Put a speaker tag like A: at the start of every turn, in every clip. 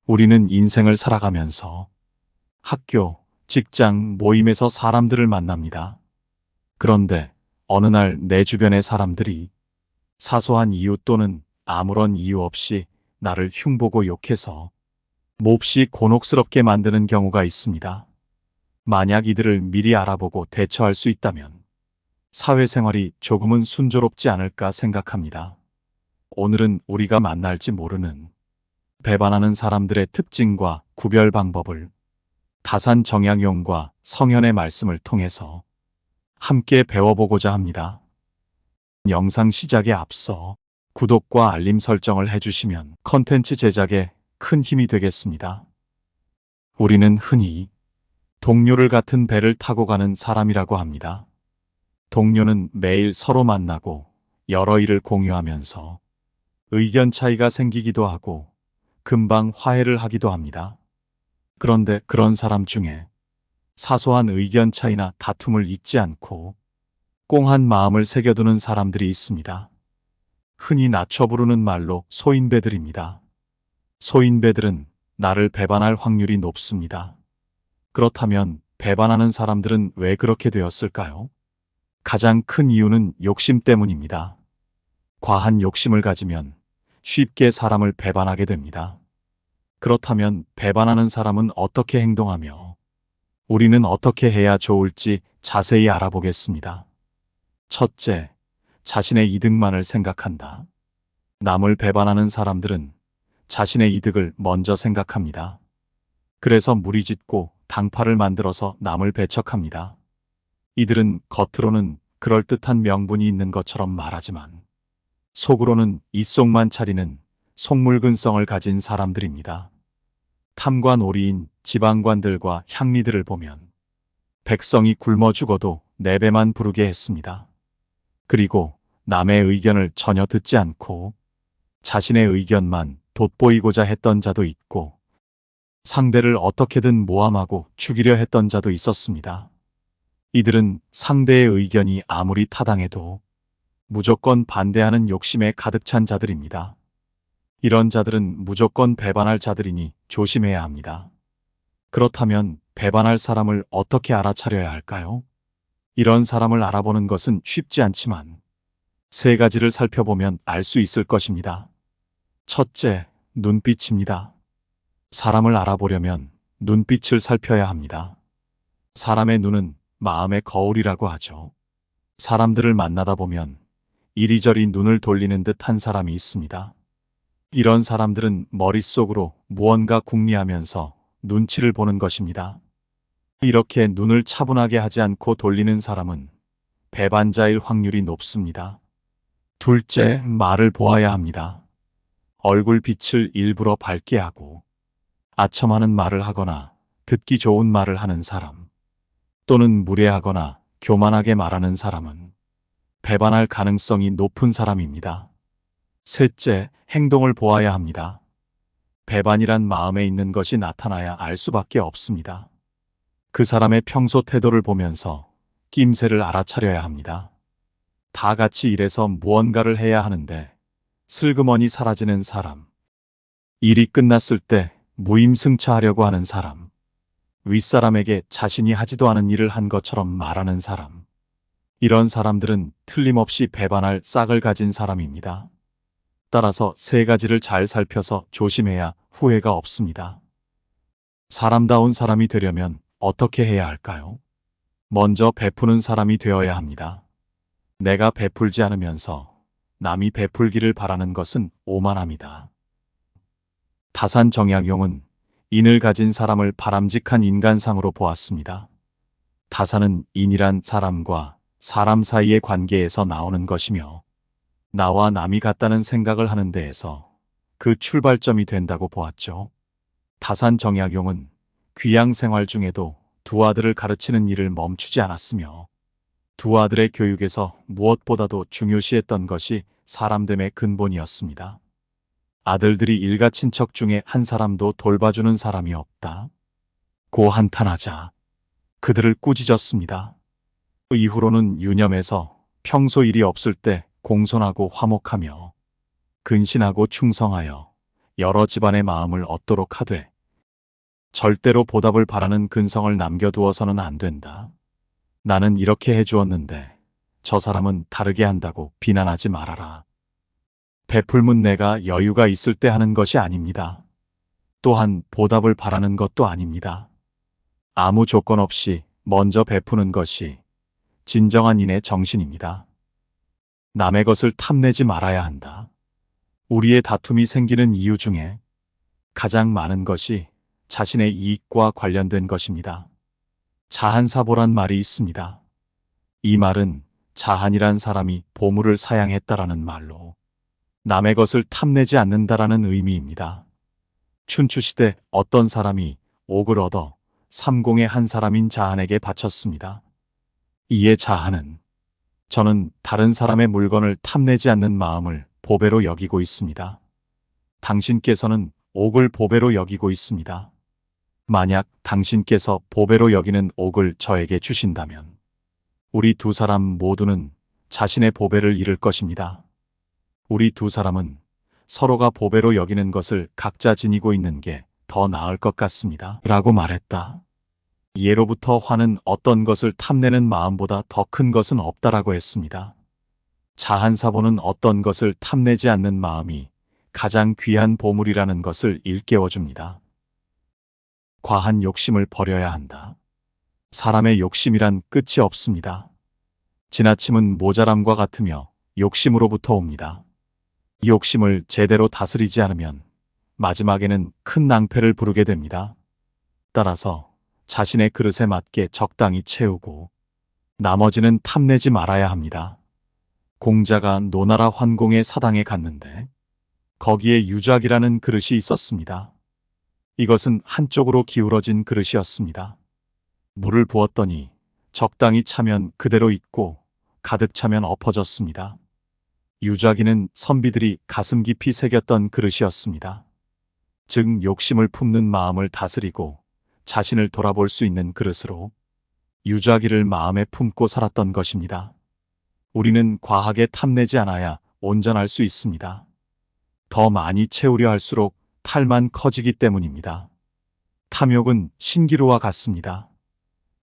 A: 우리는 인생을 살아가면서 학교, 직장, 모임에서 사람들을 만납니다. 그런데 어느 날 내 주변의 사람들이 사소한 이유 또는 아무런 이유 없이 나를 흉보고 욕해서 몹시 곤혹스럽게 만드는 경우가 있습니다. 만약 이들을 미리 알아보고 대처할 수 있다면 사회생활이 조금은 순조롭지 않을까 생각합니다. 오늘은 우리가 만날지 모르는 배반하는 사람들의 특징과 구별 방법을 다산 정약용과 성현의 말씀을 통해서 함께 배워보고자 합니다. 영상 시작에 앞서 구독과 알림 설정을 해주시면 컨텐츠 제작에 큰 힘이 되겠습니다. 우리는 흔히 동료를 같은 배를 타고 가는 사람이라고 합니다. 동료는 매일 서로 만나고 여러 일을 공유하면서 의견 차이가 생기기도 하고 금방 화해를 하기도 합니다. 그런데 그런 사람 중에 사소한 의견 차이나 다툼을 잊지 않고 꽁한 마음을 새겨두는 사람들이 있습니다. 흔히 낮춰 부르는 말로 소인배들입니다. 소인배들은 나를 배반할 확률이 높습니다. 그렇다면 배반하는 사람들은 왜 그렇게 되었을까요? 가장 큰 이유는 욕심 때문입니다. 과한 욕심을 가지면 쉽게 사람을 배반하게 됩니다. 그렇다면 배반하는 사람은 어떻게 행동하며 우리는 어떻게 해야 좋을지 자세히 알아보겠습니다. 첫째, 자신의 이득만을 생각한다. 남을 배반하는 사람들은 자신의 이득을 먼저 생각합니다. 그래서 무리짓고 당파를 만들어서 남을 배척합니다. 이들은 겉으로는 그럴듯한 명분이 있는 것처럼 말하지만 속으로는 이속만 차리는 속물근성을 가진 사람들입니다. 탐관오리인 지방관들과 향리들을 보면 백성이 굶어 죽어도 네 배만 부르게 했습니다. 그리고 남의 의견을 전혀 듣지 않고 자신의 의견만 돋보이고자 했던 자도 있고 상대를 어떻게든 모함하고 죽이려 했던 자도 있었습니다. 이들은 상대의 의견이 아무리 타당해도 무조건 반대하는 욕심에 가득 찬 자들입니다. 이런 자들은 무조건 배반할 자들이니 조심해야 합니다. 그렇다면 배반할 사람을 어떻게 알아차려야 할까요? 이런 사람을 알아보는 것은 쉽지 않지만 세 가지를 살펴보면 알 수 있을 것입니다. 첫째, 눈빛입니다. 사람을 알아보려면 눈빛을 살펴야 합니다. 사람의 눈은 마음의 거울이라고 하죠. 사람들을 만나다 보면 이리저리 눈을 돌리는 듯 한 사람이 있습니다. 이런 사람들은 머릿속으로 무언가 궁리하면서 눈치를 보는 것입니다. 이렇게 눈을 차분하게 하지 않고 돌리는 사람은 배반자일 확률이 높습니다. 둘째, 말을 보아야 합니다. 얼굴 빛을 일부러 밝게 하고 아첨하는 말을 하거나 듣기 좋은 말을 하는 사람, 또는 무례하거나 교만하게 말하는 사람은 배반할 가능성이 높은 사람입니다. 셋째, 행동을 보아야 합니다. 배반이란 마음에 있는 것이 나타나야 알 수밖에 없습니다. 그 사람의 평소 태도를 보면서 낌새를 알아차려야 합니다. 다 같이 일해서 무언가를 해야 하는데 슬그머니 사라지는 사람, 일이 끝났을 때 무임승차하려고 하는 사람, 윗사람에게 자신이 하지도 않은 일을 한 것처럼 말하는 사람, 이런 사람들은 틀림없이 배반할 싹을 가진 사람입니다. 따라서 세 가지를 잘 살펴서 조심해야 후회가 없습니다. 사람다운 사람이 되려면 어떻게 해야 할까요? 먼저 베푸는 사람이 되어야 합니다. 내가 베풀지 않으면서 남이 베풀기를 바라는 것은 오만합니다. 다산 정약용은 인을 가진 사람을 바람직한 인간상으로 보았습니다. 다산은 인이란 사람과 사람 사이의 관계에서 나오는 것이며 나와 남이 같다는 생각을 하는 데에서 그 출발점이 된다고 보았죠. 다산 정약용은 귀양 생활 중에도 두 아들을 가르치는 일을 멈추지 않았으며 두 아들의 교육에서 무엇보다도 중요시했던 것이 사람됨의 근본이었습니다. 아들들이 일가 친척 중에 한 사람도 돌봐주는 사람이 없다 고 한탄하자 그들을 꾸짖었습니다. 그 이후로는 유념해서 평소 일이 없을 때 공손하고 화목하며 근신하고 충성하여 여러 집안의 마음을 얻도록 하되 절대로 보답을 바라는 근성을 남겨두어서는 안 된다. 나는 이렇게 해주었는데 저 사람은 다르게 한다고 비난하지 말아라. 베풀면 내가 여유가 있을 때 하는 것이 아닙니다. 또한 보답을 바라는 것도 아닙니다. 아무 조건 없이 먼저 베푸는 것이 진정한 인의 정신입니다. 남의 것을 탐내지 말아야 한다. 우리의 다툼이 생기는 이유 중에 가장 많은 것이 자신의 이익과 관련된 것입니다. 자한사보란 말이 있습니다. 이 말은 자한이란 사람이 보물을 사양했다라는 말로 남의 것을 탐내지 않는다라는 의미입니다. 춘추시대 어떤 사람이 옥을 얻어 삼공의 한 사람인 자한에게 바쳤습니다. 이에 자한은 저는 다른 사람의 물건을 탐내지 않는 마음을 보배로 여기고 있습니다. 당신께서는 옥을 보배로 여기고 있습니다. 만약 당신께서 보배로 여기는 옥을 저에게 주신다면 우리 두 사람 모두는 자신의 보배를 잃을 것입니다. 우리 두 사람은 서로가 보배로 여기는 것을 각자 지니고 있는 게 더 나을 것 같습니다. 라고 말했다. 예로부터 화는 어떤 것을 탐내는 마음보다 더 큰 것은 없다라고 했습니다. 자한사보는 어떤 것을 탐내지 않는 마음이 가장 귀한 보물이라는 것을 일깨워줍니다. 과한 욕심을 버려야 한다. 사람의 욕심이란 끝이 없습니다. 지나침은 모자람과 같으며 욕심으로부터 옵니다. 이 욕심을 제대로 다스리지 않으면 마지막에는 큰 낭패를 부르게 됩니다. 따라서 자신의 그릇에 맞게 적당히 채우고 나머지는 탐내지 말아야 합니다. 공자가 노나라 환공의 사당에 갔는데 거기에 유작이라는 그릇이 있었습니다. 이것은 한쪽으로 기울어진 그릇이었습니다. 물을 부었더니 적당히 차면 그대로 있고 가득 차면 엎어졌습니다. 유작이는 선비들이 가슴 깊이 새겼던 그릇이었습니다. 즉 욕심을 품는 마음을 다스리고 자신을 돌아볼 수 있는 그릇으로 유작이를 마음에 품고 살았던 것입니다. 우리는 과하게 탐내지 않아야 온전할 수 있습니다. 더 많이 채우려 할수록 탈만 커지기 때문입니다. 탐욕은 신기루와 같습니다.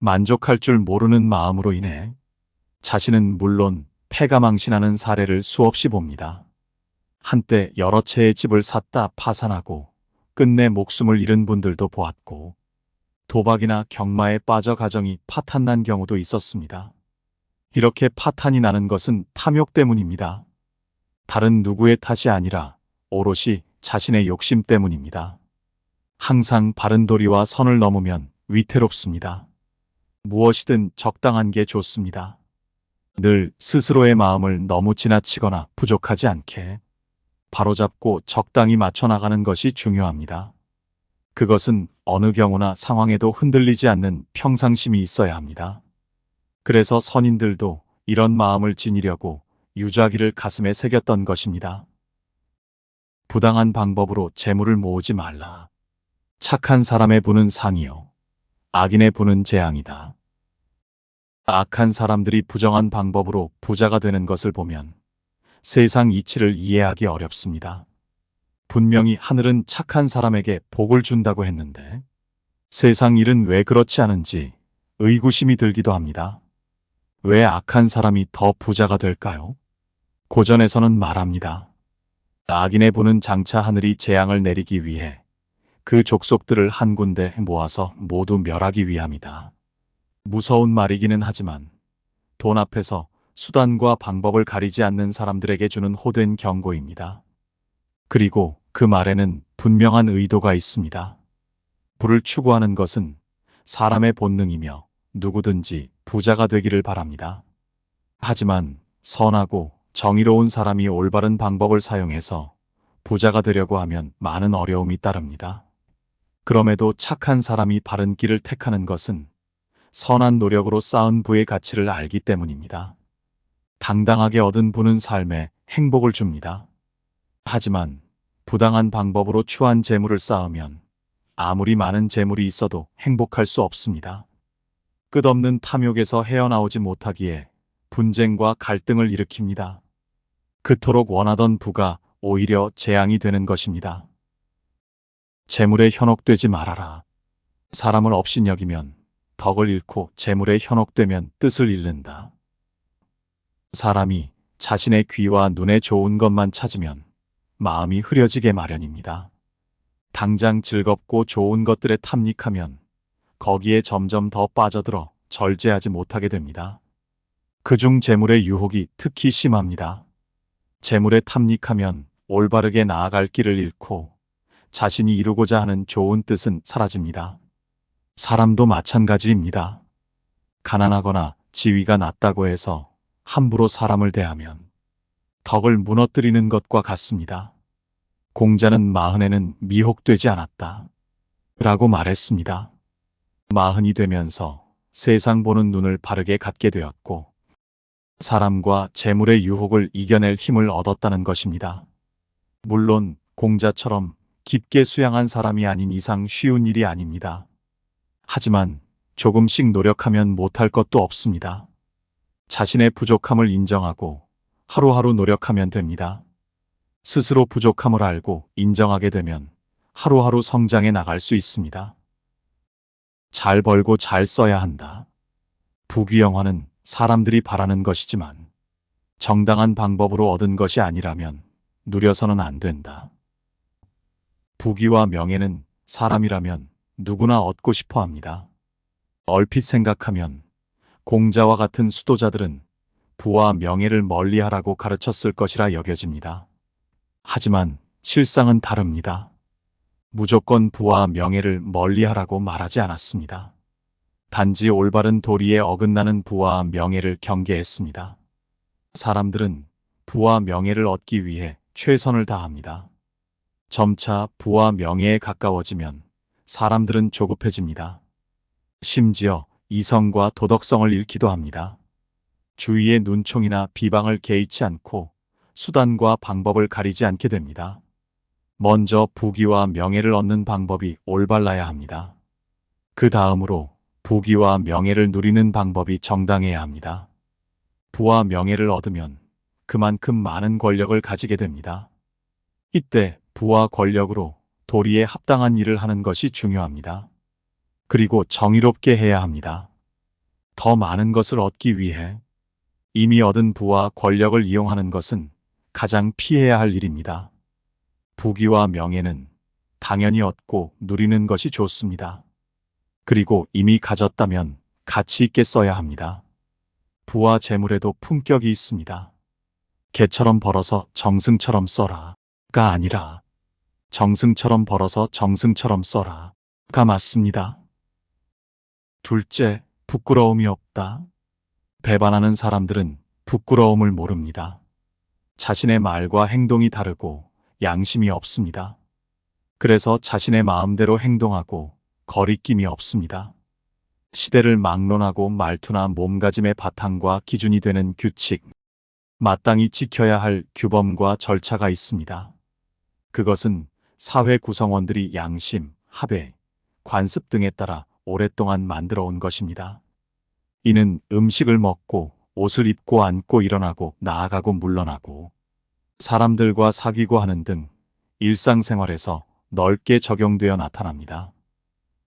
A: 만족할 줄 모르는 마음으로 인해 자신은 물론 패가망신하는 사례를 수없이 봅니다. 한때 여러 채의 집을 샀다 파산하고 끝내 목숨을 잃은 분들도 보았고 도박이나 경마에 빠져 가정이 파탄난 경우도 있었습니다. 이렇게 파탄이 나는 것은 탐욕 때문입니다. 다른 누구의 탓이 아니라 오롯이 자신의 욕심 때문입니다. 항상 바른 도리와 선을 넘으면 위태롭습니다. 무엇이든 적당한 게 좋습니다. 늘 스스로의 마음을 너무 지나치거나 부족하지 않게 바로잡고 적당히 맞춰나가는 것이 중요합니다. 그것은 어느 경우나 상황에도 흔들리지 않는 평상심이 있어야 합니다. 그래서 선인들도 이런 마음을 지니려고 유자기를 가슴에 새겼던 것입니다. 부당한 방법으로 재물을 모으지 말라. 착한 사람의 부는 상이요 악인의 부는 재앙이다. 악한 사람들이 부정한 방법으로 부자가 되는 것을 보면 세상 이치를 이해하기 어렵습니다. 분명히 하늘은 착한 사람에게 복을 준다고 했는데 세상 일은 왜 그렇지 않은지 의구심이 들기도 합니다. 왜 악한 사람이 더 부자가 될까요? 고전에서는 말합니다. 악인의 부는 장차 하늘이 재앙을 내리기 위해 그 족속들을 한 군데 모아서 모두 멸하기 위함이다. 무서운 말이기는 하지만 돈 앞에서 수단과 방법을 가리지 않는 사람들에게 주는 호된 경고입니다. 그리고 그 말에는 분명한 의도가 있습니다. 부를 추구하는 것은 사람의 본능이며 누구든지 부자가 되기를 바랍니다. 하지만 선하고 정의로운 사람이 올바른 방법을 사용해서 부자가 되려고 하면 많은 어려움이 따릅니다. 그럼에도 착한 사람이 바른 길을 택하는 것은 선한 노력으로 쌓은 부의 가치를 알기 때문입니다. 당당하게 얻은 부는 삶에 행복을 줍니다. 하지만 부당한 방법으로 추한 재물을 쌓으면 아무리 많은 재물이 있어도 행복할 수 없습니다. 끝없는 탐욕에서 헤어나오지 못하기에 분쟁과 갈등을 일으킵니다. 그토록 원하던 부가 오히려 재앙이 되는 것입니다. 재물에 현혹되지 말아라. 사람을 업신여기면 덕을 잃고 재물에 현혹되면 뜻을 잃는다. 사람이 자신의 귀와 눈에 좋은 것만 찾으면 마음이 흐려지게 마련입니다. 당장 즐겁고 좋은 것들에 탐닉하면 거기에 점점 더 빠져들어 절제하지 못하게 됩니다. 그중 재물의 유혹이 특히 심합니다. 재물에 탐닉하면 올바르게 나아갈 길을 잃고 자신이 이루고자 하는 좋은 뜻은 사라집니다. 사람도 마찬가지입니다. 가난하거나 지위가 낮다고 해서 함부로 사람을 대하면 덕을 무너뜨리는 것과 같습니다. 공자는 마흔에는 미혹되지 않았다. 라고 말했습니다. 마흔이 되면서 세상 보는 눈을 바르게 갖게 되었고 사람과 재물의 유혹을 이겨낼 힘을 얻었다는 것입니다. 물론 공자처럼 깊게 수양한 사람이 아닌 이상 쉬운 일이 아닙니다. 하지만 조금씩 노력하면 못할 것도 없습니다. 자신의 부족함을 인정하고 하루하루 노력하면 됩니다. 스스로 부족함을 알고 인정하게 되면 하루하루 성장해 나갈 수 있습니다. 잘 벌고 잘 써야 한다. 부귀영화는 사람들이 바라는 것이지만 정당한 방법으로 얻은 것이 아니라면 누려서는 안 된다. 부귀와 명예는 사람이라면 누구나 얻고 싶어 합니다. 얼핏 생각하면 공자와 같은 수도자들은 부와 명예를 멀리하라고 가르쳤을 것이라 여겨집니다. 하지만 실상은 다릅니다. 무조건 부와 명예를 멀리하라고 말하지 않았습니다. 단지 올바른 도리에 어긋나는 부와 명예를 경계했습니다. 사람들은 부와 명예를 얻기 위해 최선을 다합니다. 점차 부와 명예에 가까워지면 사람들은 조급해집니다. 심지어 이성과 도덕성을 잃기도 합니다. 주위의 눈총이나 비방을 개의치 않고 수단과 방법을 가리지 않게 됩니다. 먼저 부귀와 명예를 얻는 방법이 올바라야 합니다. 그 다음으로 부귀와 명예를 누리는 방법이 정당해야 합니다. 부와 명예를 얻으면 그만큼 많은 권력을 가지게 됩니다. 이때 부와 권력으로 도리에 합당한 일을 하는 것이 중요합니다. 그리고 정의롭게 해야 합니다. 더 많은 것을 얻기 위해 이미 얻은 부와 권력을 이용하는 것은 가장 피해야 할 일입니다. 부귀와 명예는 당연히 얻고 누리는 것이 좋습니다. 그리고 이미 가졌다면 가치 있게 써야 합니다. 부와 재물에도 품격이 있습니다. 개처럼 벌어서 정승처럼 써라가 아니라 정승처럼 벌어서 정승처럼 써라가 맞습니다. 둘째, 부끄러움이 없다. 배반하는 사람들은 부끄러움을 모릅니다. 자신의 말과 행동이 다르고 양심이 없습니다. 그래서 자신의 마음대로 행동하고 거리낌이 없습니다. 시대를 막론하고 말투나 몸가짐의 바탕과 기준이 되는 규칙, 마땅히 지켜야 할 규범과 절차가 있습니다. 그것은 사회 구성원들이 양심, 합의, 관습 등에 따라 오랫동안 만들어 온 것입니다. 이는 음식을 먹고 옷을 입고 앉고 일어나고 나아가고 물러나고 사람들과 사귀고 하는 등 일상생활에서 넓게 적용되어 나타납니다.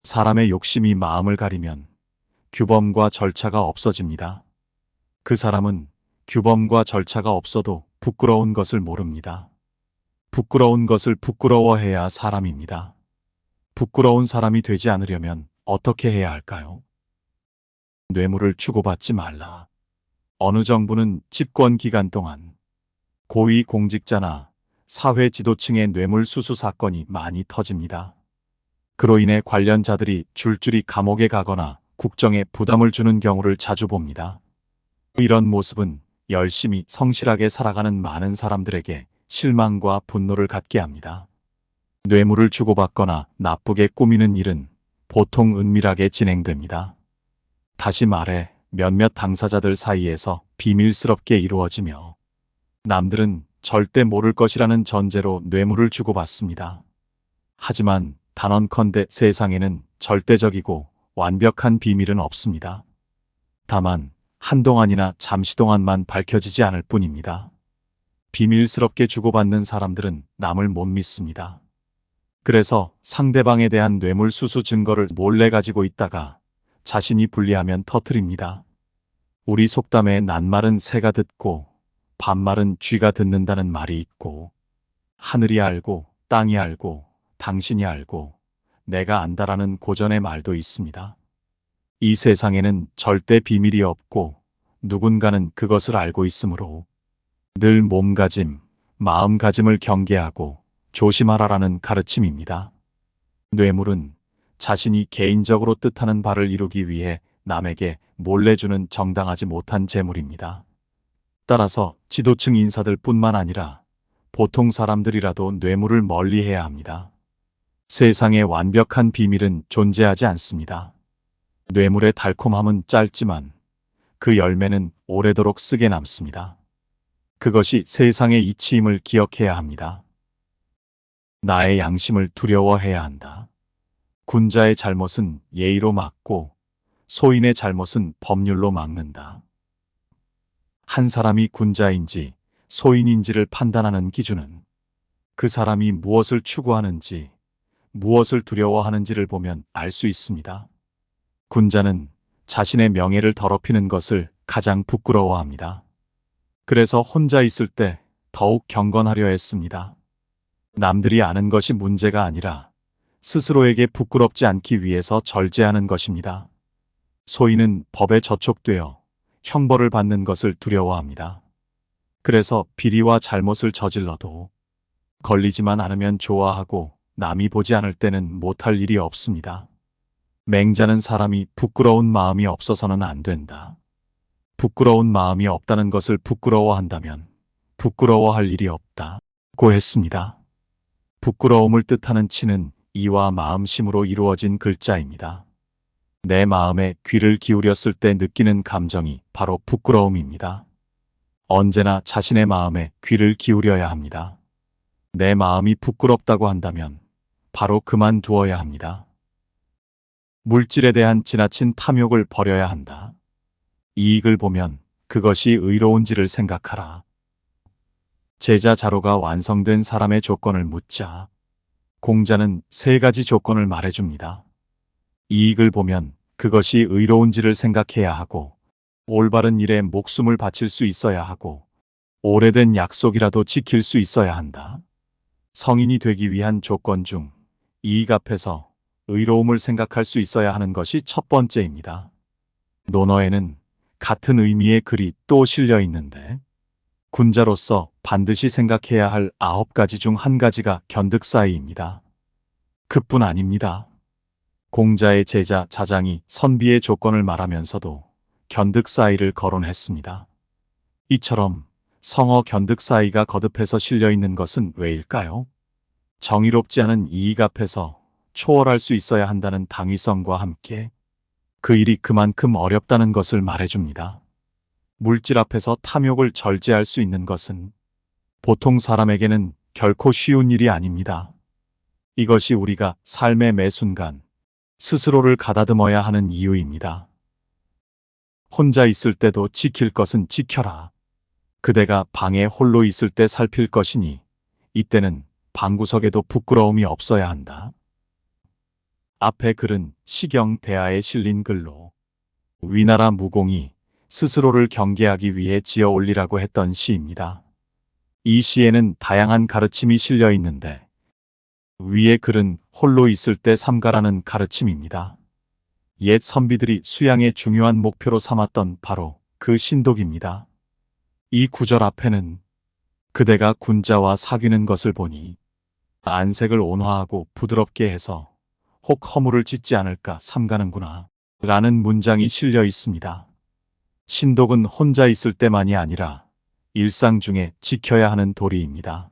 A: 사람의 욕심이 마음을 가리면 규범과 절차가 없어집니다. 그 사람은 규범과 절차가 없어도 부끄러운 것을 모릅니다. 부끄러운 것을 부끄러워해야 사람입니다. 부끄러운 사람이 되지 않으려면 어떻게 해야 할까요? 뇌물을 주고받지 말라. 어느 정부는 집권 기간 동안 고위 공직자나 사회 지도층의 뇌물 수수 사건이 많이 터집니다. 그로 인해 관련자들이 줄줄이 감옥에 가거나 국정에 부담을 주는 경우를 자주 봅니다. 이런 모습은 열심히 성실하게 살아가는 많은 사람들에게 실망과 분노를 갖게 합니다. 뇌물을 주고받거나 나쁘게 꾸미는 일은 보통 은밀하게 진행됩니다. 다시 말해 몇몇 당사자들 사이에서 비밀스럽게 이루어지며 남들은 절대 모를 것이라는 전제로 뇌물을 주고받습니다. 하지만 단언컨대 세상에는 절대적이고 완벽한 비밀은 없습니다. 다만 한동안이나 잠시 동안만 밝혀지지 않을 뿐입니다. 비밀스럽게 주고받는 사람들은 남을 못 믿습니다. 그래서 상대방에 대한 뇌물수수 증거를 몰래 가지고 있다가 자신이 불리하면 터뜨립니다. 우리 속담에 낱말은 새가 듣고 반말은 쥐가 듣는다는 말이 있고, 하늘이 알고 땅이 알고 당신이 알고 내가 안다라는 고전의 말도 있습니다. 이 세상에는 절대 비밀이 없고 누군가는 그것을 알고 있으므로 늘 몸가짐, 마음가짐을 경계하고 조심하라라는 가르침입니다. 뇌물은 자신이 개인적으로 뜻하는 바를 이루기 위해 남에게 몰래 주는 정당하지 못한 재물입니다. 따라서 지도층 인사들 뿐만 아니라 보통 사람들이라도 뇌물을 멀리해야 합니다. 세상에 완벽한 비밀은 존재하지 않습니다. 뇌물의 달콤함은 짧지만 그 열매는 오래도록 쓰게 남습니다. 그것이 세상의 이치임을 기억해야 합니다. 나의 양심을 두려워해야 한다. 군자의 잘못은 예의로 막고 소인의 잘못은 법률로 막는다. 한 사람이 군자인지 소인인지를 판단하는 기준은 그 사람이 무엇을 추구하는지, 무엇을 두려워하는지를 보면 알 수 있습니다. 군자는 자신의 명예를 더럽히는 것을 가장 부끄러워합니다. 그래서 혼자 있을 때 더욱 경건하려 했습니다. 남들이 아는 것이 문제가 아니라 스스로에게 부끄럽지 않기 위해서 절제하는 것입니다. 소인은 법에 저촉되어 형벌을 받는 것을 두려워합니다. 그래서 비리와 잘못을 저질러도 걸리지만 않으면 좋아하고 남이 보지 않을 때는 못할 일이 없습니다. 맹자는 사람이 부끄러운 마음이 없어서는 안 된다. 부끄러운 마음이 없다는 것을 부끄러워한다면 부끄러워할 일이 없다고 했습니다. 부끄러움을 뜻하는 치는 이와 마음심으로 이루어진 글자입니다. 내 마음에 귀를 기울였을 때 느끼는 감정이 바로 부끄러움입니다. 언제나 자신의 마음에 귀를 기울여야 합니다. 내 마음이 부끄럽다고 한다면 바로 그만두어야 합니다. 물질에 대한 지나친 탐욕을 버려야 한다. 이익을 보면 그것이 의로운지를 생각하라. 제자 자로가 완성된 사람의 조건을 묻자 공자는 세 가지 조건을 말해줍니다. 이익을 보면 그것이 의로운지를 생각해야 하고, 올바른 일에 목숨을 바칠 수 있어야 하고, 오래된 약속이라도 지킬 수 있어야 한다. 성인이 되기 위한 조건 중 이익 앞에서 의로움을 생각할 수 있어야 하는 것이 첫 번째입니다. 논어에는 같은 의미의 글이 또 실려 있는데, 군자로서 반드시 생각해야 할 9가지 중 한 가지가 견득사의입니다. 그뿐 아닙니다. 공자의 제자 자장이 선비의 조건을 말하면서도 견득사의를 거론했습니다. 이처럼 성어 견득사의가 거듭해서 실려 있는 것은 왜일까요? 정의롭지 않은 이익 앞에서 초월할 수 있어야 한다는 당위성과 함께 그 일이 그만큼 어렵다는 것을 말해줍니다. 물질 앞에서 탐욕을 절제할 수 있는 것은 보통 사람에게는 결코 쉬운 일이 아닙니다. 이것이 우리가 삶의 매 순간 스스로를 가다듬어야 하는 이유입니다. 혼자 있을 때도 지킬 것은 지켜라. 그대가 방에 홀로 있을 때 살필 것이니 이때는 방구석에도 부끄러움이 없어야 한다. 앞에 글은 시경 대하에 실린 글로 위나라 무공이 스스로를 경계하기 위해 지어 올리라고 했던 시입니다. 이 시에는 다양한 가르침이 실려 있는데 위의 글은 홀로 있을 때 삼가라는 가르침입니다. 옛 선비들이 수양의 중요한 목표로 삼았던 바로 그 신독입니다. 이 구절 앞에는 그대가 군자와 사귀는 것을 보니 안색을 온화하고 부드럽게 해서 혹 허물을 짓지 않을까 삼가는구나 라는 문장이 실려 있습니다. 신독은 혼자 있을 때만이 아니라 일상 중에 지켜야 하는 도리입니다.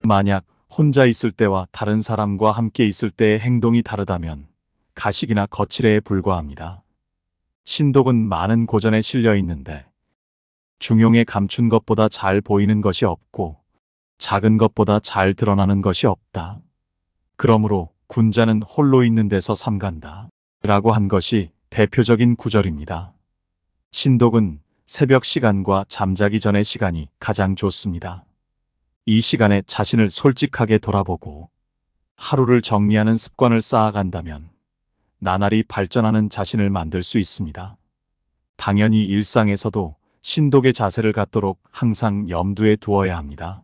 A: 만약 혼자 있을 때와 다른 사람과 함께 있을 때의 행동이 다르다면 가식이나 거칠애에 불과합니다. 신독은 많은 고전에 실려 있는데 중용에 감춘 것보다 잘 보이는 것이 없고 작은 것보다 잘 드러나는 것이 없다. 그러므로 군자는 홀로 있는 데서 삼간다 라고 한 것이 대표적인 구절입니다. 신독은 새벽 시간과 잠자기 전의 시간이 가장 좋습니다. 이 시간에 자신을 솔직하게 돌아보고 하루를 정리하는 습관을 쌓아간다면 나날이 발전하는 자신을 만들 수 있습니다. 당연히 일상에서도 신독의 자세를 갖도록 항상 염두에 두어야 합니다.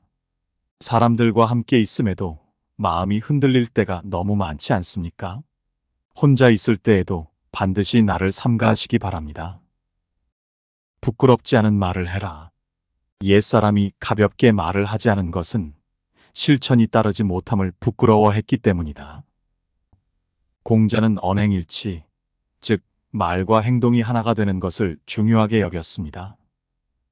A: 사람들과 함께 있음에도 마음이 흔들릴 때가 너무 많지 않습니까? 혼자 있을 때에도 반드시 나를 삼가하시기 바랍니다. 부끄럽지 않은 말을 해라. 옛사람이 가볍게 말을 하지 않은 것은 실천이 따르지 못함을 부끄러워했기 때문이다. 공자는 언행일치, 즉 말과 행동이 하나가 되는 것을 중요하게 여겼습니다.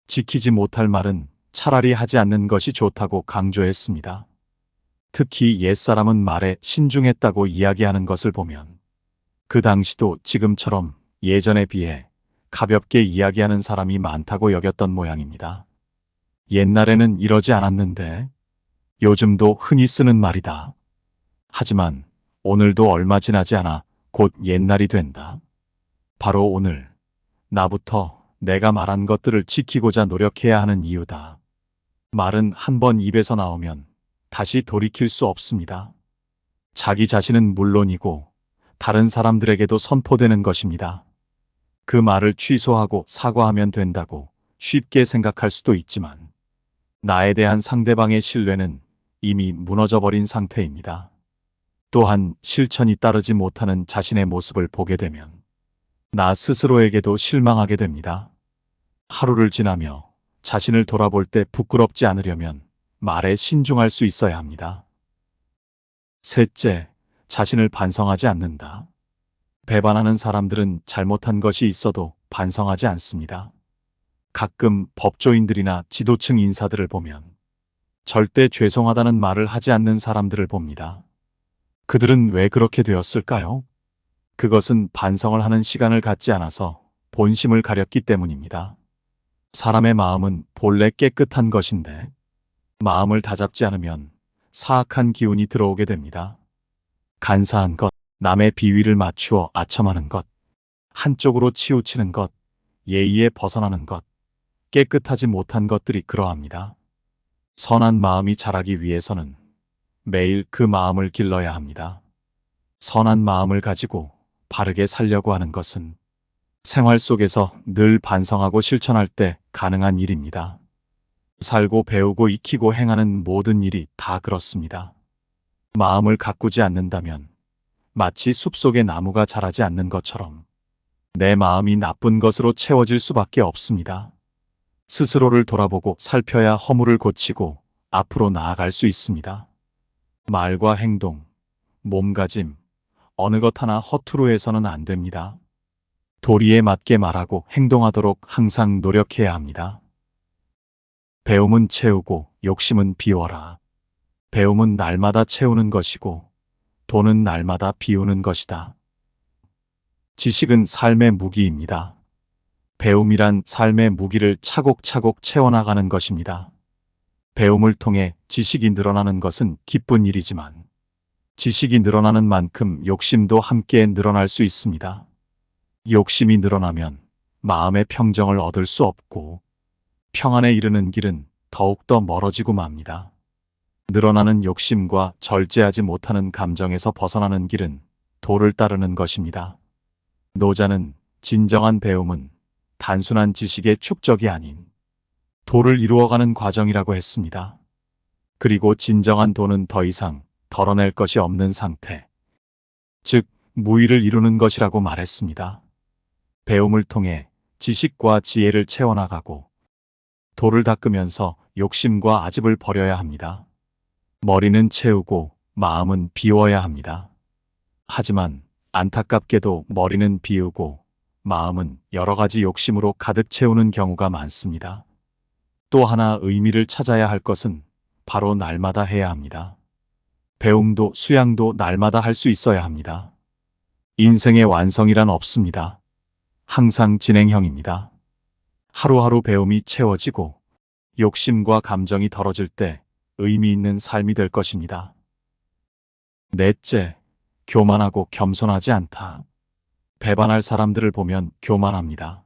A: 지키지 못할 말은 차라리 하지 않는 것이 좋다고 강조했습니다. 특히 옛사람은 말에 신중했다고 이야기하는 것을 보면 그 당시도 지금처럼 예전에 비해 가볍게 이야기하는 사람이 많다고 여겼던 모양입니다. 옛날에는 이러지 않았는데 요즘도 흔히 쓰는 말이다. 하지만 오늘도 얼마 지나지 않아 곧 옛날이 된다. 바로 오늘 나부터 내가 말한 것들을 지키고자 노력해야 하는 이유다. 말은 한 번 입에서 나오면 다시 돌이킬 수 없습니다. 자기 자신은 물론이고 다른 사람들에게도 선포되는 것입니다. 그 말을 취소하고 사과하면 된다고 쉽게 생각할 수도 있지만 나에 대한 상대방의 신뢰는 이미 무너져버린 상태입니다. 또한 실천이 따르지 못하는 자신의 모습을 보게 되면 나 스스로에게도 실망하게 됩니다. 하루를 지나며 자신을 돌아볼 때 부끄럽지 않으려면 말에 신중할 수 있어야 합니다. 셋째, 자신을 반성하지 않는다. 배반하는 사람들은 잘못한 것이 있어도 반성하지 않습니다. 가끔 법조인들이나 지도층 인사들을 보면 절대 죄송하다는 말을 하지 않는 사람들을 봅니다. 그들은 왜 그렇게 되었을까요? 그것은 반성을 하는 시간을 갖지 않아서 본심을 가렸기 때문입니다. 사람의 마음은 본래 깨끗한 것인데 마음을 다잡지 않으면 사악한 기운이 들어오게 됩니다. 간사한 것, 남의 비위를 맞추어 아첨하는 것, 한쪽으로 치우치는 것, 예의에 벗어나는 것, 깨끗하지 못한 것들이 그러합니다. 선한 마음이 자라기 위해서는 매일 그 마음을 길러야 합니다. 선한 마음을 가지고 바르게 살려고 하는 것은 생활 속에서 늘 반성하고 실천할 때 가능한 일입니다. 살고 배우고 익히고 행하는 모든 일이 다 그렇습니다. 마음을 가꾸지 않는다면 마치 숲속에 나무가 자라지 않는 것처럼 내 마음이 나쁜 것으로 채워질 수밖에 없습니다. 스스로를 돌아보고 살펴야 허물을 고치고 앞으로 나아갈 수 있습니다. 말과 행동, 몸가짐, 어느 것 하나 허투루 해서는 안 됩니다. 도리에 맞게 말하고 행동하도록 항상 노력해야 합니다. 배움은 채우고 욕심은 비워라. 배움은 날마다 채우는 것이고 돈은 날마다 비우는 것이다. 지식은 삶의 무기입니다. 배움이란 삶의 무기를 차곡차곡 채워나가는 것입니다. 배움을 통해 지식이 늘어나는 것은 기쁜 일이지만 지식이 늘어나는 만큼 욕심도 함께 늘어날 수 있습니다. 욕심이 늘어나면 마음의 평정을 얻을 수 없고 평안에 이르는 길은 더욱더 멀어지고 맙니다. 늘어나는 욕심과 절제하지 못하는 감정에서 벗어나는 길은 도를 따르는 것입니다. 노자는 진정한 배움은 단순한 지식의 축적이 아닌 도를 이루어가는 과정이라고 했습니다. 그리고 진정한 도는 더 이상 덜어낼 것이 없는 상태, 즉 무의를 이루는 것이라고 말했습니다. 배움을 통해 지식과 지혜를 채워나가고 도를 닦으면서 욕심과 아집을 버려야 합니다. 머리는 채우고 마음은 비워야 합니다. 하지만 안타깝게도 머리는 비우고 마음은 여러 가지 욕심으로 가득 채우는 경우가 많습니다. 또 하나 의미를 찾아야 할 것은 바로 날마다 해야 합니다. 배움도 수양도 날마다 할 수 있어야 합니다. 인생의 완성이란 없습니다. 항상 진행형입니다. 하루하루 배움이 채워지고 욕심과 감정이 덜어질 때 의미 있는 삶이 될 것입니다. 넷째, 교만하고 겸손하지 않다. 배반할 사람들을 보면 교만합니다.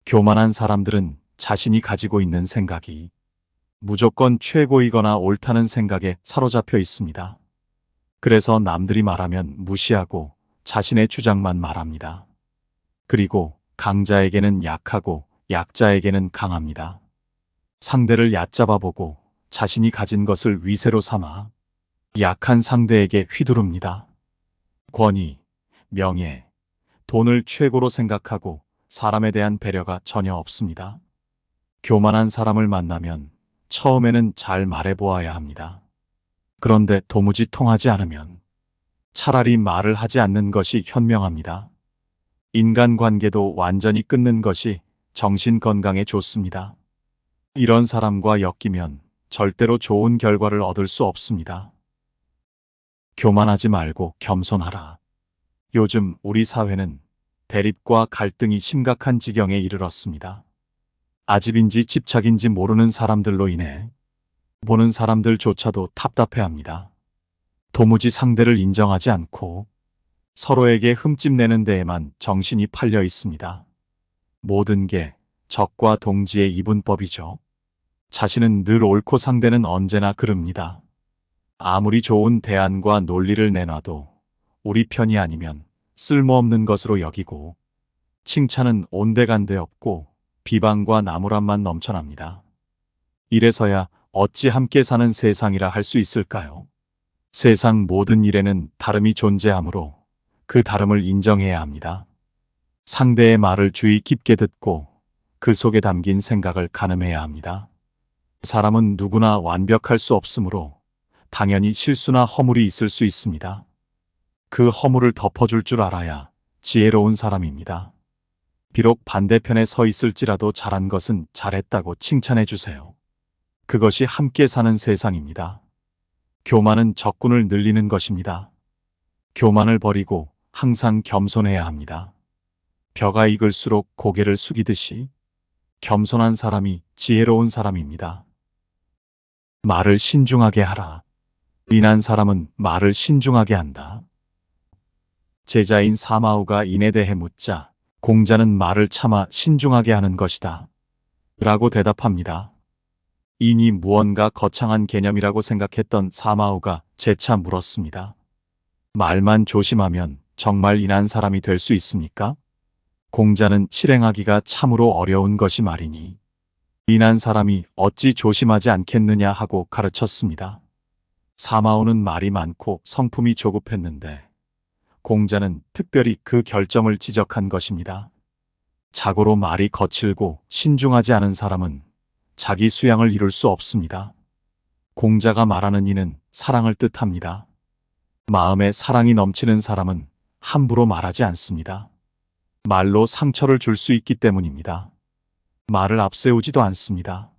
A: 교만한 사람들은 자신이 가지고 있는 생각이 무조건 최고이거나 옳다는 생각에 사로잡혀 있습니다. 그래서 남들이 말하면 무시하고 자신의 주장만 말합니다. 그리고 강자에게는 약하고 약자에게는 강합니다. 상대를 얕잡아 보고 자신이 가진 것을 위세로 삼아 약한 상대에게 휘두릅니다. 권위, 명예, 돈을 최고로 생각하고 사람에 대한 배려가 전혀 없습니다. 교만한 사람을 만나면 처음에는 잘 말해보아야 합니다. 그런데 도무지 통하지 않으면 차라리 말을 하지 않는 것이 현명합니다. 인간관계도 완전히 끊는 것이 정신 건강에 좋습니다. 이런 사람과 엮이면 절대로 좋은 결과를 얻을 수 없습니다. 교만하지 말고 겸손하라. 요즘 우리 사회는 대립과 갈등이 심각한 지경에 이르렀습니다. 아집인지 집착인지 모르는 사람들로 인해 보는 사람들조차도 답답해합니다. 도무지 상대를 인정하지 않고 서로에게 흠집내는 데에만 정신이 팔려 있습니다. 모든 게 적과 동지의 이분법이죠. 자신은 늘 옳고 상대는 언제나 그릅니다. 아무리 좋은 대안과 논리를 내놔도 우리 편이 아니면 쓸모없는 것으로 여기고 칭찬은 온데간데 없고 비방과 나무란만 넘쳐납니다. 이래서야 어찌 함께 사는 세상이라 할 수 있을까요? 세상 모든 일에는 다름이 존재하므로 그 다름을 인정해야 합니다. 상대의 말을 주의 깊게 듣고 그 속에 담긴 생각을 가늠해야 합니다. 사람은 누구나 완벽할 수 없으므로 당연히 실수나 허물이 있을 수 있습니다. 그 허물을 덮어줄 줄 알아야 지혜로운 사람입니다. 비록 반대편에 서 있을지라도 잘한 것은 잘했다고 칭찬해 주세요. 그것이 함께 사는 세상입니다. 교만은 적군을 늘리는 것입니다. 교만을 버리고 항상 겸손해야 합니다. 벼가 익을수록 고개를 숙이듯이 겸손한 사람이 지혜로운 사람입니다. 말을 신중하게 하라. 인한 사람은 말을 신중하게 한다. 제자인 사마우가 인에 대해 묻자 공자는 말을 참아 신중하게 하는 것이다 라고 대답합니다. 인이 무언가 거창한 개념이라고 생각했던 사마우가 재차 물었습니다. 말만 조심하면 정말 인한 사람이 될 수 있습니까? 공자는 실행하기가 참으로 어려운 것이 말이니 인한 사람이 어찌 조심하지 않겠느냐 하고 가르쳤습니다. 사마우는 말이 많고 성품이 조급했는데 공자는 특별히 그 결점을 지적한 것입니다. 자고로 말이 거칠고 신중하지 않은 사람은 자기 수양을 이룰 수 없습니다. 공자가 말하는 이는 사랑을 뜻합니다. 마음에 사랑이 넘치는 사람은 함부로 말하지 않습니다. 말로 상처를 줄 수 있기 때문입니다. 말을 앞세우지도 않습니다.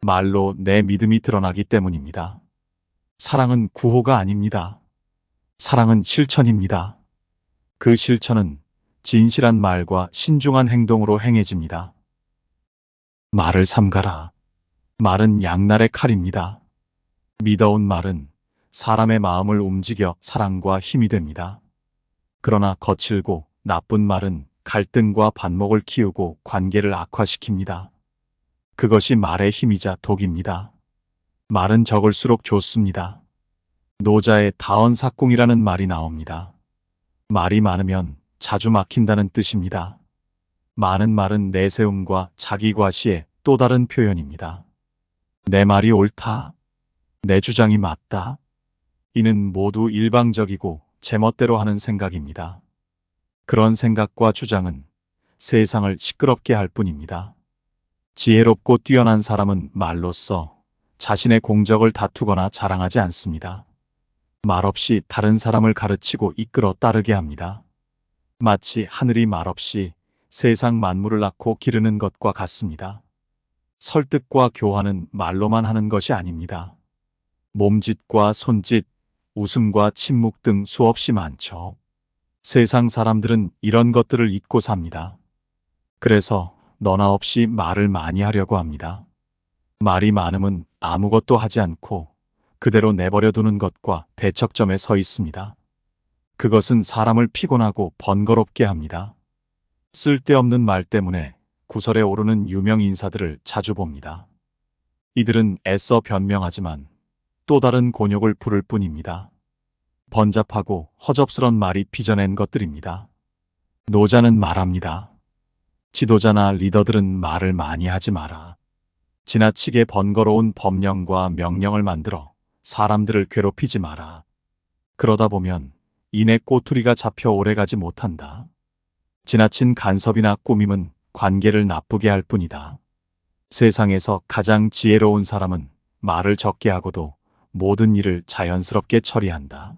A: 말로 내 믿음이 드러나기 때문입니다. 사랑은 구호가 아닙니다. 사랑은 실천입니다. 그 실천은 진실한 말과 신중한 행동으로 행해집니다. 말을 삼가라. 말은 양날의 칼입니다. 미더운 말은 사람의 마음을 움직여 사랑과 힘이 됩니다. 그러나 거칠고 나쁜 말은 갈등과 반목을 키우고 관계를 악화시킵니다. 그것이 말의 힘이자 독입니다. 말은 적을수록 좋습니다. 노자의 다언삭궁이라는 말이 나옵니다. 말이 많으면 자주 막힌다는 뜻입니다. 많은 말은 내세움과 자기과시의 또 다른 표현입니다. 내 말이 옳다. 내 주장이 맞다. 이는 모두 일방적이고 제멋대로 하는 생각입니다. 그런 생각과 주장은 세상을 시끄럽게 할 뿐입니다. 지혜롭고 뛰어난 사람은 말로써 자신의 공적을 다투거나 자랑하지 않습니다. 말없이 다른 사람을 가르치고 이끌어 따르게 합니다. 마치 하늘이 말없이 세상 만물을 낳고 기르는 것과 같습니다. 설득과 교화는 말로만 하는 것이 아닙니다. 몸짓과 손짓, 웃음과 침묵 등 수없이 많죠. 세상 사람들은 이런 것들을 잊고 삽니다. 그래서 너나 없이 말을 많이 하려고 합니다. 말이 많음은 아무것도 하지 않고 그대로 내버려 두는 것과 대척점에 서 있습니다. 그것은 사람을 피곤하고 번거롭게 합니다. 쓸데없는 말 때문에 구설에 오르는 유명 인사들을 자주 봅니다. 이들은 애써 변명하지만 또 다른 곤욕을 부를 뿐입니다. 번잡하고 허접스런 말이 빚어낸 것들입니다. 노자는 말합니다. 지도자나 리더들은 말을 많이 하지 마라. 지나치게 번거로운 법령과 명령을 만들어 사람들을 괴롭히지 마라. 그러다 보면 이내 꼬투리가 잡혀 오래가지 못한다. 지나친 간섭이나 꾸밈은 관계를 나쁘게 할 뿐이다. 세상에서 가장 지혜로운 사람은 말을 적게 하고도 모든 일을 자연스럽게 처리한다.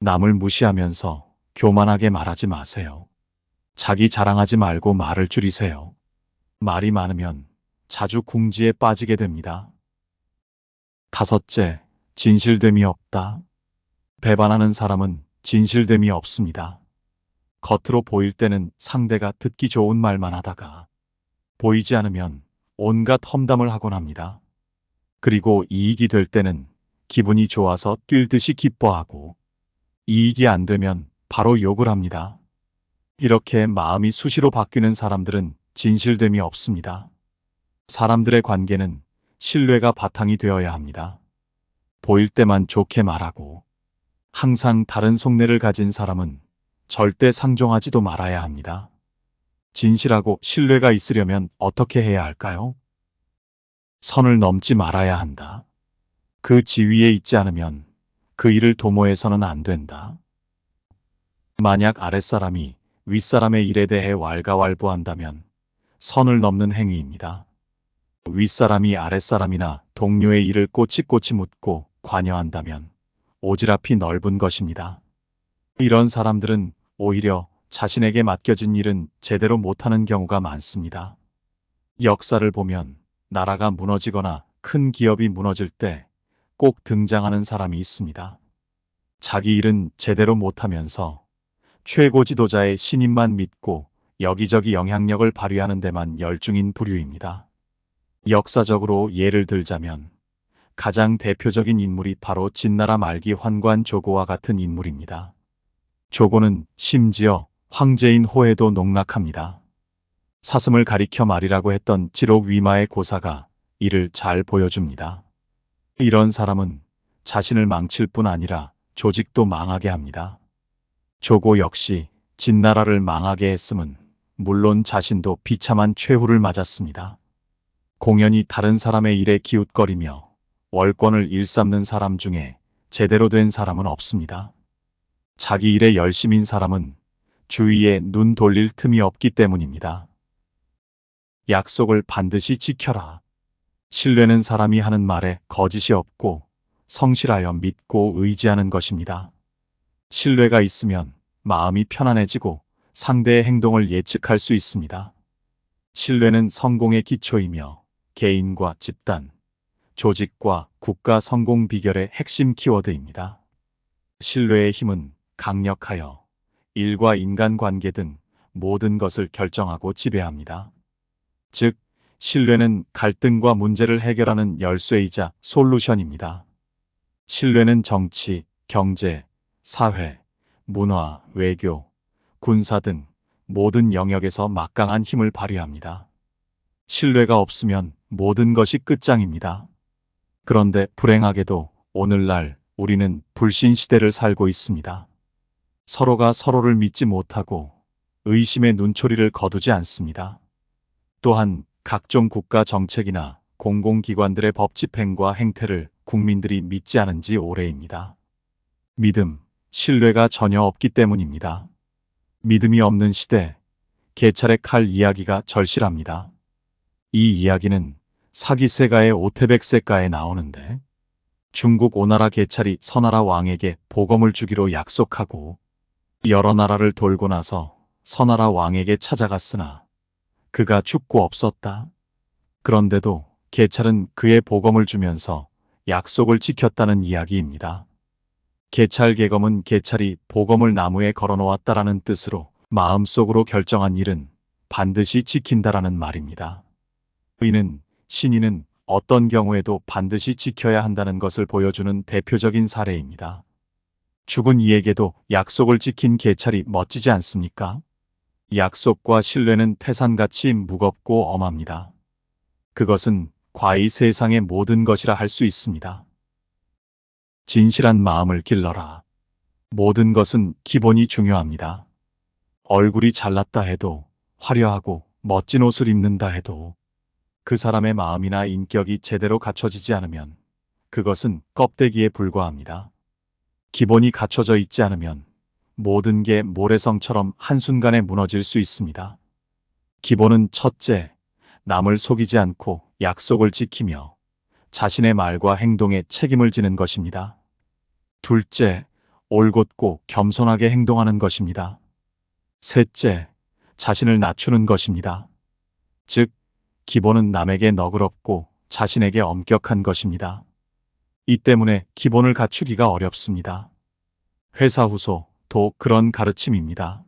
A: 남을 무시하면서 교만하게 말하지 마세요. 자기 자랑하지 말고 말을 줄이세요. 말이 많으면 자주 궁지에 빠지게 됩니다. 5째, 진실됨이 없다. 배반하는 사람은 진실됨이 없습니다. 겉으로 보일 때는 상대가 듣기 좋은 말만 하다가 보이지 않으면 온갖 험담을 하곤 합니다. 그리고 이익이 될 때는 기분이 좋아서 뛸 듯이 기뻐하고 이익이 안 되면 바로 욕을 합니다. 이렇게 마음이 수시로 바뀌는 사람들은 진실됨이 없습니다. 사람들의 관계는 신뢰가 바탕이 되어야 합니다. 보일 때만 좋게 말하고 항상 다른 속내를 가진 사람은 절대 상종하지도 말아야 합니다. 진실하고 신뢰가 있으려면 어떻게 해야 할까요? 선을 넘지 말아야 한다. 그 지위에 있지 않으면 그 일을 도모해서는 안 된다. 만약 아랫사람이 윗사람의 일에 대해 왈가왈부한다면 선을 넘는 행위입니다. 윗사람이 아랫사람이나 동료의 일을 꼬치꼬치 묻고 관여한다면 오지랖이 넓은 것입니다. 이런 사람들은 오히려 자신에게 맡겨진 일은 제대로 못하는 경우가 많습니다. 역사를 보면 나라가 무너지거나 큰 기업이 무너질 때 꼭 등장하는 사람이 있습니다. 자기 일은 제대로 못하면서 최고 지도자의 신임만 믿고 여기저기 영향력을 발휘하는 데만 열중인 부류입니다. 역사적으로 예를 들자면 가장 대표적인 인물이 바로 진나라 말기 환관 조고와 같은 인물입니다. 조고는 심지어 황제인 호에도 농락합니다. 사슴을 가리켜 말이라고 했던 지록 위마의 고사가 이를 잘 보여줍니다. 이런 사람은 자신을 망칠 뿐 아니라 조직도 망하게 합니다. 조고 역시 진나라를 망하게 했음은 물론 자신도 비참한 최후를 맞았습니다. 공연히 다른 사람의 일에 기웃거리며 월권을 일삼는 사람 중에 제대로 된 사람은 없습니다. 자기 일에 열심인 사람은 주위에 눈 돌릴 틈이 없기 때문입니다. 약속을 반드시 지켜라. 신뢰는 사람이 하는 말에 거짓이 없고 성실하여 믿고 의지하는 것입니다. 신뢰가 있으면 마음이 편안해지고 상대의 행동을 예측할 수 있습니다. 신뢰는 성공의 기초이며 개인과 집단, 조직과 국가 성공 비결의 핵심 키워드입니다. 신뢰의 힘은 강력하여 일과 인간관계 등 모든 것을 결정하고 지배합니다. 즉, 신뢰는 갈등과 문제를 해결하는 열쇠이자 솔루션입니다. 신뢰는 정치, 경제, 사회, 문화, 외교, 군사 등 모든 영역에서 막강한 힘을 발휘합니다. 신뢰가 없으면 모든 것이 끝장입니다. 그런데 불행하게도 오늘날 우리는 불신 시대를 살고 있습니다. 서로가 서로를 믿지 못하고 의심의 눈초리를 거두지 않습니다. 또한 각종 국가 정책이나 공공기관들의 법 집행과 행태를 국민들이 믿지 않은 지 오래입니다. 믿음, 신뢰가 전혀 없기 때문입니다. 믿음이 없는 시대, 개찰의 칼 이야기가 절실합니다. 이 이야기는 사기세가의 오태백세가에 나오는데 중국 오나라 개찰이 서나라 왕에게 보검을 주기로 약속하고 여러 나라를 돌고 나서 서나라 왕에게 찾아갔으나 그가 죽고 없었다. 그런데도 개찰은 그의 보검을 주면서 약속을 지켰다는 이야기입니다. 개찰개검은 개찰이 보검을 나무에 걸어놓았다라는 뜻으로 마음속으로 결정한 일은 반드시 지킨다라는 말입니다. 의는, 신의는 어떤 경우에도 반드시 지켜야 한다는 것을 보여주는 대표적인 사례입니다. 죽은 이에게도 약속을 지킨 개찰이 멋지지 않습니까? 약속과 신뢰는 태산같이 무겁고 엄합니다. 그것은 과히 세상의 모든 것이라 할 수 있습니다. 진실한 마음을 길러라. 모든 것은 기본이 중요합니다. 얼굴이 잘났다 해도, 화려하고 멋진 옷을 입는다 해도 그 사람의 마음이나 인격이 제대로 갖춰지지 않으면 그것은 껍데기에 불과합니다. 기본이 갖춰져 있지 않으면 모든 게 모래성처럼 한순간에 무너질 수 있습니다. 기본은 첫째, 남을 속이지 않고 약속을 지키며 자신의 말과 행동에 책임을 지는 것입니다. 둘째, 올곧고 겸손하게 행동하는 것입니다. 셋째, 자신을 낮추는 것입니다. 즉, 기본은 남에게 너그럽고 자신에게 엄격한 것입니다. 이 때문에 기본을 갖추기가 어렵습니다. 회사 후소도 그런 가르침입니다.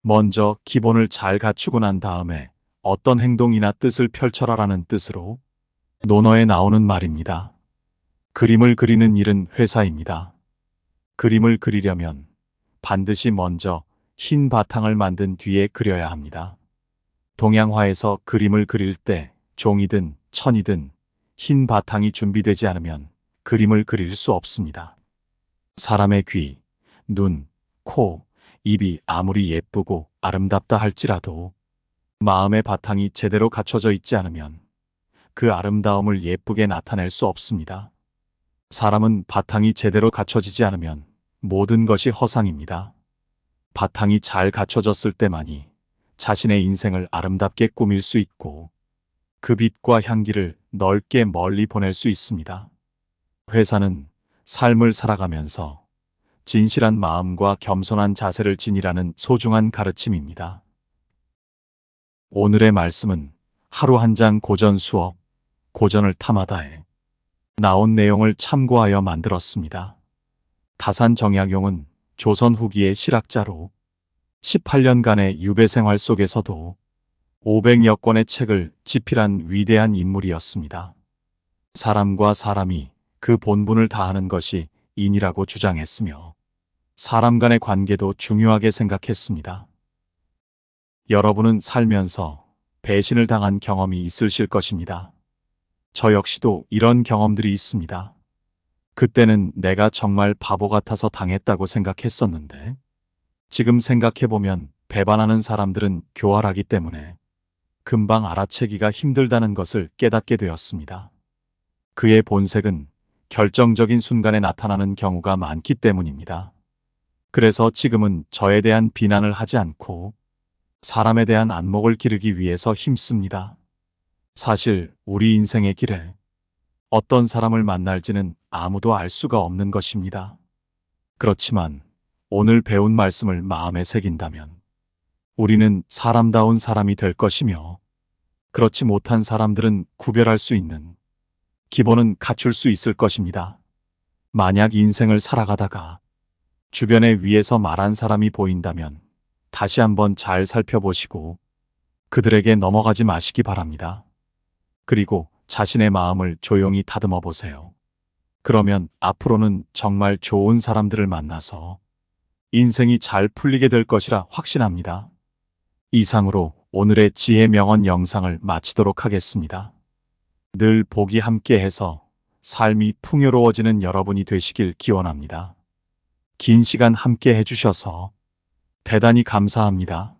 A: 먼저 기본을 잘 갖추고 난 다음에 어떤 행동이나 뜻을 펼쳐라라는 뜻으로 논어에 나오는 말입니다. 그림을 그리는 일은 회사입니다. 그림을 그리려면 반드시 먼저 흰 바탕을 만든 뒤에 그려야 합니다. 동양화에서 그림을 그릴 때 종이든 천이든 흰 바탕이 준비되지 않으면 그림을 그릴 수 없습니다. 사람의 귀, 눈, 코, 입이 아무리 예쁘고 아름답다 할지라도 마음의 바탕이 제대로 갖춰져 있지 않으면 그 아름다움을 예쁘게 나타낼 수 없습니다. 사람은 바탕이 제대로 갖춰지지 않으면 모든 것이 허상입니다. 바탕이 잘 갖춰졌을 때만이 자신의 인생을 아름답게 꾸밀 수 있고 그 빛과 향기를 넓게 멀리 보낼 수 있습니다. 회사는 삶을 살아가면서 진실한 마음과 겸손한 자세를 지니라는 소중한 가르침입니다. 오늘의 말씀은 하루 한 장 고전 수업, 고전을 탐하다에 나온 내용을 참고하여 만들었습니다. 다산 정약용은 조선 후기의 실학자로 18년간의 유배 생활 속에서도 500여 권의 책을 집필한 위대한 인물이었습니다. 사람과 사람이 그 본분을 다하는 것이 인이라고 주장했으며 사람 간의 관계도 중요하게 생각했습니다. 여러분은 살면서 배신을 당한 경험이 있으실 것입니다. 저 역시도 이런 경험들이 있습니다. 그때는 내가 정말 바보 같아서 당했다고 생각했었는데 지금 생각해보면 배반하는 사람들은 교활하기 때문에 금방 알아채기가 힘들다는 것을 깨닫게 되었습니다. 그의 본색은 결정적인 순간에 나타나는 경우가 많기 때문입니다. 그래서 지금은 저에 대한 비난을 하지 않고 사람에 대한 안목을 기르기 위해서 힘씁니다. 사실 우리 인생의 길에 어떤 사람을 만날지는 아무도 알 수가 없는 것입니다. 그렇지만 오늘 배운 말씀을 마음에 새긴다면 우리는 사람다운 사람이 될 것이며 그렇지 못한 사람들은 구별할 수 있는 기본은 갖출 수 있을 것입니다. 만약 인생을 살아가다가 주변에 위에서 말한 사람이 보인다면 다시 한번 잘 살펴보시고 그들에게 넘어가지 마시기 바랍니다. 그리고 자신의 마음을 조용히 다듬어 보세요. 그러면 앞으로는 정말 좋은 사람들을 만나서 인생이 잘 풀리게 될 것이라 확신합니다. 이상으로 오늘의 지혜 명언 영상을 마치도록 하겠습니다. 늘 복이 함께해서 삶이 풍요로워지는 여러분이 되시길 기원합니다. 긴 시간 함께 해주셔서 대단히 감사합니다.